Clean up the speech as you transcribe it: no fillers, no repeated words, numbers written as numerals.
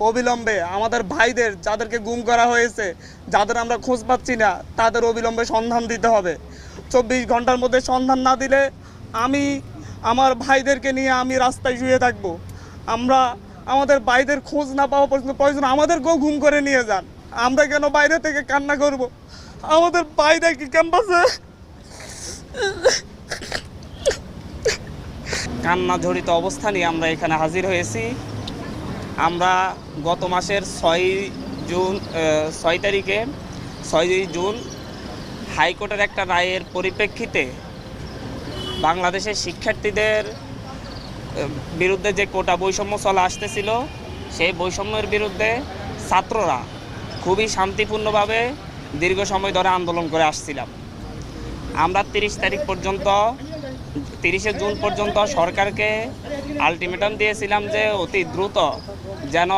অবিলম্বে আমাদের ভাইদের যাদেরকে গুম করা হয়েছে, যাদের আমরা খোঁজ পাচ্ছি না, তাদের অবিলম্বে সন্ধান দিতে হবে। 24 ঘন্টার মধ্যে সন্ধান না দিলে আমি আমার ভাইদেরকে নিয়ে আমি রাস্তায় শুয়ে থাকবো। আমরা আমাদের ভাইদের খোঁজ না পাওয়া পর্যন্ত প্রয়োজন আমাদেরকেও গুম করে নিয়ে যান। আমরা কেন বাইরে থেকে কান্না করব? আমাদের ভাইদের কি ক্যাম্পাসে কান্না জড়িত অবস্থা নিয়ে আমরা এখানে হাজির হয়েছি। আমরা গত মাসের 6 তারিখে 6 জুন হাইকোর্টের একটা রায়ের পরিপ্রেক্ষিতে বাংলাদেশের শিক্ষার্থীদের বিরুদ্ধে যে কোটা বৈষম্য চলে আসতেছিল, সেই বৈষম্যের বিরুদ্ধে ছাত্ররা খুবই শান্তিপূর্ণভাবে দীর্ঘ সময় ধরে আন্দোলন করে আসছিলাম। আমরা 30 জুন পর্যন্ত সরকারকে আলটিমেটাম দিয়েছিলাম যে অতি দ্রুত যেন